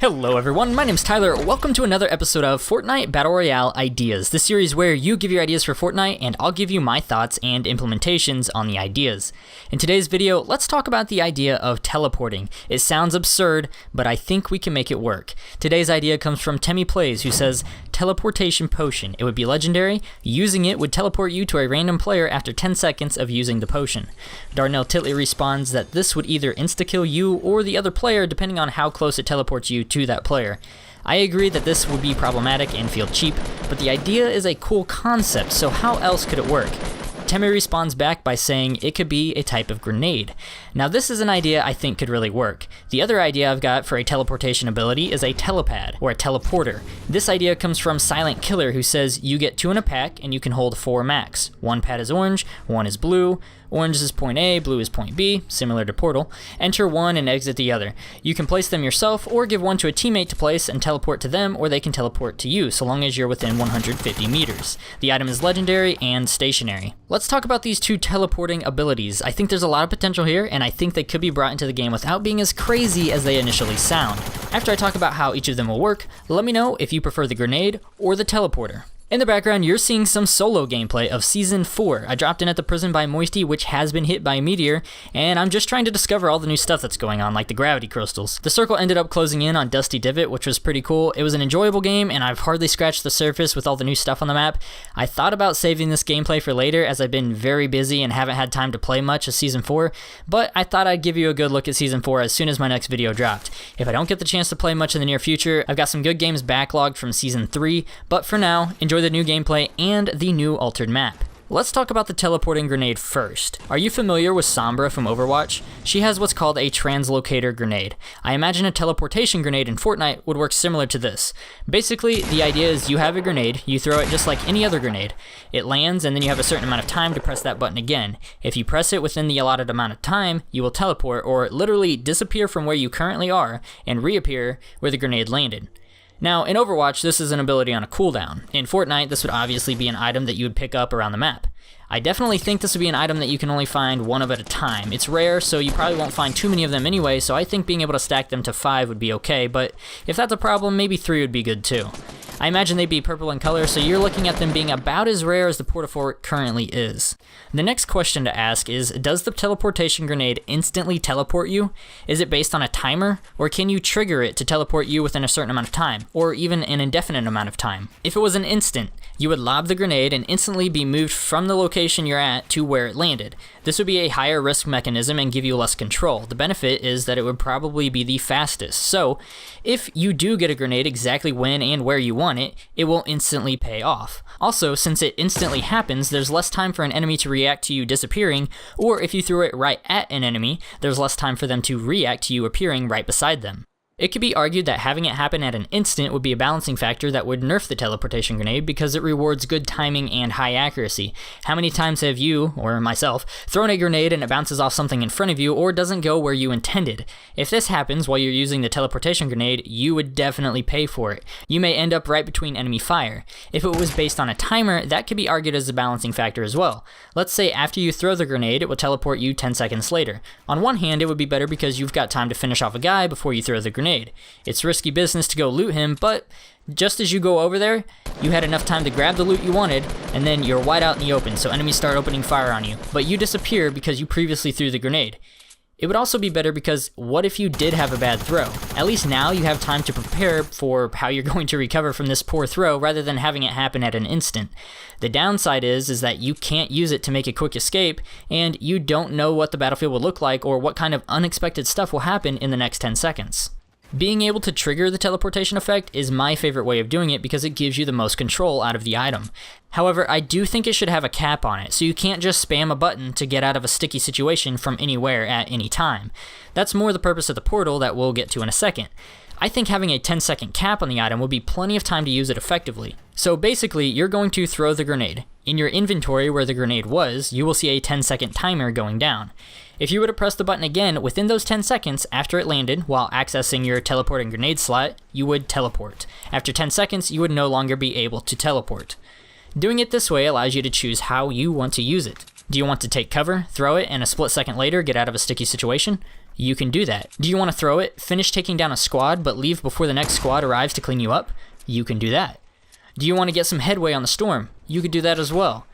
Hello everyone, my name's Tyler. Welcome to another episode of Fortnite Battle Royale Ideas, the series where you give your ideas for Fortnite and I'll give you my thoughts and implementations on the ideas. In today's video, let's talk about the idea of teleporting. It sounds absurd, but I think we can make it work. Today's idea comes from Temmie Plays, who says, teleportation potion. It would be legendary. Using it would teleport you to a random player after 10 seconds of using the potion. Darnell Titley responds that this would either insta-kill you or the other player depending on how close it teleports you to that player. I agree that this would be problematic and feel cheap, but the idea is a cool concept, so how else could it work? Temmie responds back by saying it could be a type of grenade. Now this is an idea I think could really work. The other idea I've got for a teleportation ability is a telepad, or a teleporter. This idea comes from Silent Killer, who says you get 2 in a pack and you can hold 4 max. One pad is orange, one is blue. Orange is point A, blue is point B, similar to Portal. Enter one and exit the other. You can place them yourself or give one to a teammate to place and teleport to them, or they can teleport to you so long as you're within 150 meters. The item is legendary and stationary. Let's talk about these 2 teleporting abilities. I think there's a lot of potential here and I think they could be brought into the game without being as crazy as they initially sound. After I talk about how each of them will work, let me know if you prefer the grenade or the teleporter. In the background, you're seeing some solo gameplay of Season 4. I dropped in at the prison by Moisty, which has been hit by a meteor, and I'm just trying to discover all the new stuff that's going on, like the gravity crystals. The circle ended up closing in on Dusty Divot, which was pretty cool. It was an enjoyable game, and I've hardly scratched the surface with all the new stuff on the map. I thought about saving this gameplay for later, as I've been very busy and haven't had time to play much of Season 4, but I thought I'd give you a good look at Season 4 as soon as my next video dropped. If I don't get the chance to play much in the near future, I've got some good games backlogged from Season 3, but for now, enjoy the new gameplay and the new altered map. Let's talk about the teleporting grenade first. Are you familiar with Sombra from Overwatch? She has what's called a translocator grenade. I imagine a teleportation grenade in Fortnite would work similar to this. Basically, the idea is you have a grenade, you throw it just like any other grenade. It lands and then you have a certain amount of time to press that button again. If you press it within the allotted amount of time, you will teleport or literally disappear from where you currently are and reappear where the grenade landed. Now, in Overwatch, this is an ability on a cooldown. In Fortnite, this would obviously be an item that you would pick up around the map. I definitely think this would be an item that you can only find 1 of at a time. It's rare, so you probably won't find too many of them anyway, so I think being able to stack them to 5 would be okay, but if that's a problem, maybe 3 would be good too. I imagine they'd be purple in color, so you're looking at them being about as rare as the Portafort currently is. The next question to ask is, does the teleportation grenade instantly teleport you? Is it based on a timer, or can you trigger it to teleport you within a certain amount of time, or even an indefinite amount of time? If it was an instant, you would lob the grenade and instantly be moved from the location you're at to where it landed. This would be a higher risk mechanism and give you less control. The benefit is that it would probably be the fastest. So, if you do get a grenade exactly when and where you want it, it will instantly pay off. Also, since it instantly happens, there's less time for an enemy to react to you disappearing, or if you threw it right at an enemy, there's less time for them to react to you appearing right beside them. It could be argued that having it happen at an instant would be a balancing factor that would nerf the teleportation grenade because it rewards good timing and high accuracy. How many times have you, or myself, thrown a grenade and it bounces off something in front of you or doesn't go where you intended? If this happens while you're using the teleportation grenade, you would definitely pay for it. You may end up right between enemy fire. If it was based on a timer, that could be argued as a balancing factor as well. Let's say after you throw the grenade, it will teleport you 10 seconds later. On one hand, it would be better because you've got time to finish off a guy before you throw the grenade. It's risky business to go loot him, but just as you go over there, you had enough time to grab the loot you wanted, and then you're wide out in the open, so enemies start opening fire on you, but you disappear because you previously threw the grenade. It would also be better because what if you did have a bad throw? At least now you have time to prepare for how you're going to recover from this poor throw rather than having it happen at an instant. The downside is that you can't use it to make a quick escape, and you don't know what the battlefield will look like or what kind of unexpected stuff will happen in the next 10 seconds. Being able to trigger the teleportation effect is my favorite way of doing it because it gives you the most control out of the item. However, I do think it should have a cap on it, so you can't just spam a button to get out of a sticky situation from anywhere at any time. That's more the purpose of the portal that we'll get to in a second. I think having a 10-second cap on the item would be plenty of time to use it effectively. So basically, you're going to throw the grenade. In your inventory where the grenade was, you will see a 10-second timer going down. If you were to press the button again within those 10 seconds after it landed while accessing your teleporting grenade slot, you would teleport. After 10 seconds, you would no longer be able to teleport. Doing it this way allows you to choose how you want to use it. Do you want to take cover, throw it, and a split second later get out of a sticky situation? You can do that. Do you want to throw it, finish taking down a squad, but leave before the next squad arrives to clean you up? You can do that. Do you want to get some headway on the storm? You could do that as well.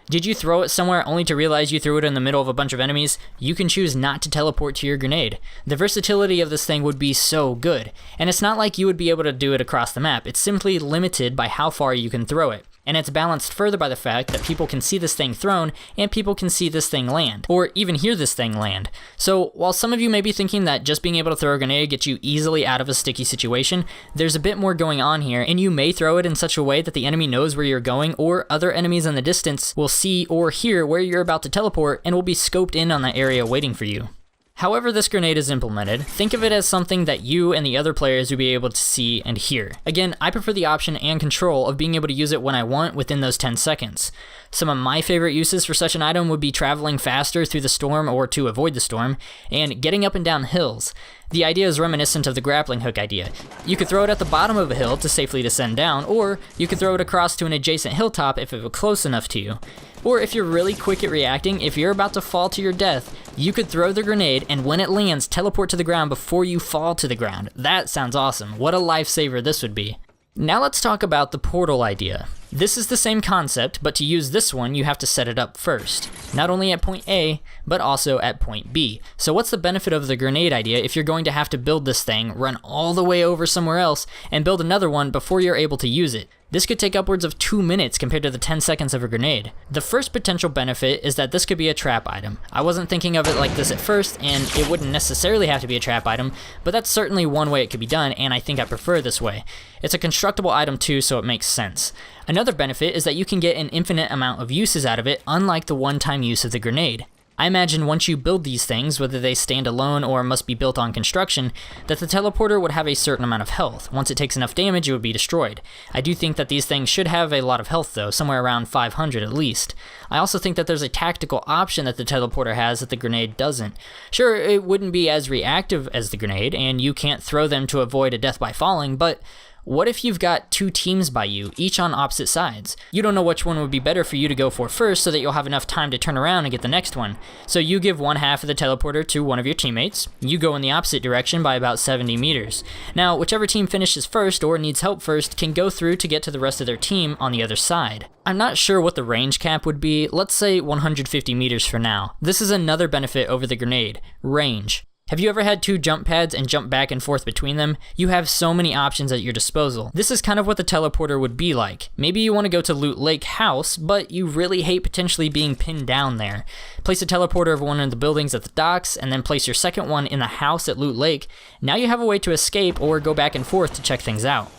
Did you throw it somewhere only to realize you threw it in the middle of a bunch of enemies? You can choose not to teleport to your grenade. The versatility of this thing would be so good, and it's not like you would be able to do it across the map. It's simply limited by how far you can throw it. And it's balanced further by the fact that people can see this thing thrown and people can see this thing land, or even hear this thing land. So while some of you may be thinking that just being able to throw a grenade gets you easily out of a sticky situation, there's a bit more going on here, and you may throw it in such a way that the enemy knows where you're going, or other enemies in the distance will see or hear where you're about to teleport and will be scoped in on that area waiting for you. However this grenade is implemented, think of it as something that you and the other players will be able to see and hear. Again, I prefer the option and control of being able to use it when I want within those 10 seconds. Some of my favorite uses for such an item would be traveling faster through the storm or to avoid the storm, and getting up and down hills. The idea is reminiscent of the grappling hook idea. You could throw it at the bottom of a hill to safely descend down, or you could throw it across to an adjacent hilltop if it was close enough to you. Or if you're really quick at reacting, if you're about to fall to your death, you could throw the grenade and when it lands, teleport to the ground before you fall to the ground. That sounds awesome. What a lifesaver this would be. Now let's talk about the portal idea. This is the same concept, but to use this one, you have to set it up first. Not only at point A, but also at point B. So what's the benefit of the grenade idea if you're going to have to build this thing, run all the way over somewhere else, and build another one before you're able to use it? This could take upwards of 2 minutes compared to the 10 seconds of a grenade. The first potential benefit is that this could be a trap item. I wasn't thinking of it like this at first, and it wouldn't necessarily have to be a trap item, but that's certainly one way it could be done, and I think I prefer this way. It's a constructible item too, so it makes sense. Another benefit is that you can get an infinite amount of uses out of it, unlike the one-time use of the grenade. I imagine once you build these things, whether they stand alone or must be built on construction, that the teleporter would have a certain amount of health. Once it takes enough damage, it would be destroyed. I do think that these things should have a lot of health though, somewhere around 500 at least. I also think that there's a tactical option that the teleporter has that the grenade doesn't. Sure, it wouldn't be as reactive as the grenade, and you can't throw them to avoid a death by falling, but what if you've got 2 teams by you, each on opposite sides? You don't know which one would be better for you to go for first so that you'll have enough time to turn around and get the next one. So you give one half of the teleporter to one of your teammates, you go in the opposite direction by about 70 meters. Now, whichever team finishes first or needs help first can go through to get to the rest of their team on the other side. I'm not sure what the range cap would be, let's say 150 meters for now. This is another benefit over the grenade, range. Have you ever had 2 jump pads and jump back and forth between them? You have so many options at your disposal. This is kind of what the teleporter would be like. Maybe you want to go to Loot Lake House, but you really hate potentially being pinned down there. Place a teleporter over one of the buildings at the docks, and then place your second one in the house at Loot Lake. Now you have a way to escape or go back and forth to check things out.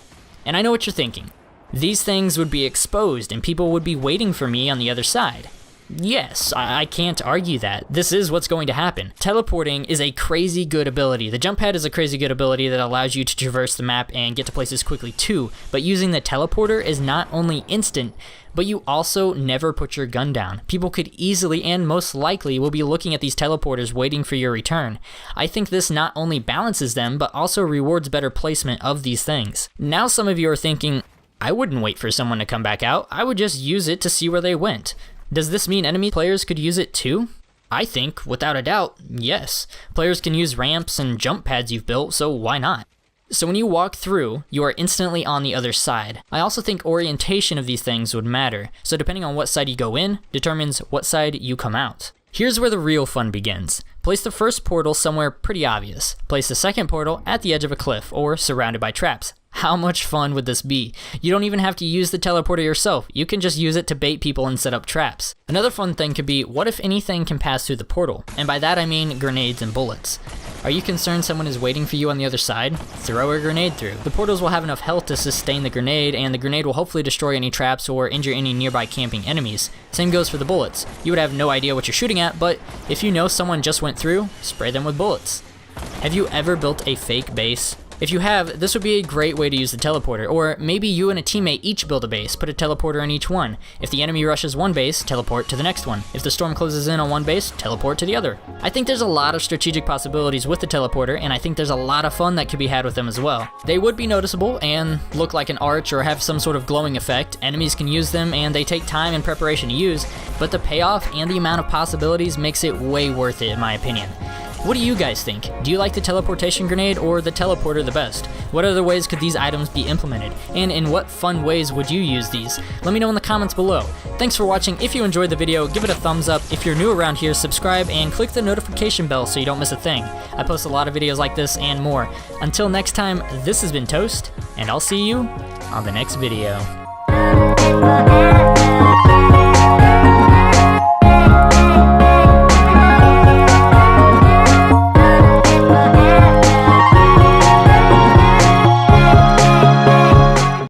And I know what you're thinking. These things would be exposed and people would be waiting for me on the other side. Yes, I can't argue that. This is what's going to happen. Teleporting is a crazy good ability. The jump pad is a crazy good ability that allows you to traverse the map and get to places quickly too, but using the teleporter is not only instant, but you also never put your gun down. People could easily and most likely will be looking at these teleporters waiting for your return. I think this not only balances them, but also rewards better placement of these things. Now some of you are thinking, I wouldn't wait for someone to come back out, I would just use it to see where they went. Does this mean enemy players could use it too? I think, without a doubt, yes. Players can use ramps and jump pads you've built, so why not? So when you walk through, you are instantly on the other side. I also think orientation of these things would matter, so depending on what side you go in, determines what side you come out. Here's where the real fun begins. Place the first portal somewhere pretty obvious. Place the second portal at the edge of a cliff, or surrounded by traps. How much fun would this be? You don't even have to use the teleporter yourself. You can just use it to bait people and set up traps. Another fun thing could be, what if anything can pass through the portal? And by that I mean grenades and bullets. Are you concerned someone is waiting for you on the other side? Throw a grenade through. The portals will have enough health to sustain the grenade, and the grenade will hopefully destroy any traps or injure any nearby camping enemies. Same goes for the bullets. You would have no idea what you're shooting at, but if you know someone just went through, spray them with bullets. Have you ever built a fake base? If you have, this would be a great way to use the teleporter, or maybe you and a teammate each build a base, put a teleporter in each one. If the enemy rushes one base, teleport to the next one. If the storm closes in on one base, teleport to the other. I think there's a lot of strategic possibilities with the teleporter, and I think there's a lot of fun that could be had with them as well. They would be noticeable and look like an arch or have some sort of glowing effect. Enemies can use them and they take time and preparation to use, but the payoff and the amount of possibilities makes it way worth it in my opinion. What do you guys think? Do you like the teleportation grenade or the teleporter the best? What other ways could these items be implemented? And in what fun ways would you use these? Let me know in the comments below. Thanks for watching. If you enjoyed the video, give it a thumbs up. If you're new around here, subscribe and click the notification bell so you don't miss a thing. I post a lot of videos like this and more. Until next time, this has been Toast, and I'll see you on the next video.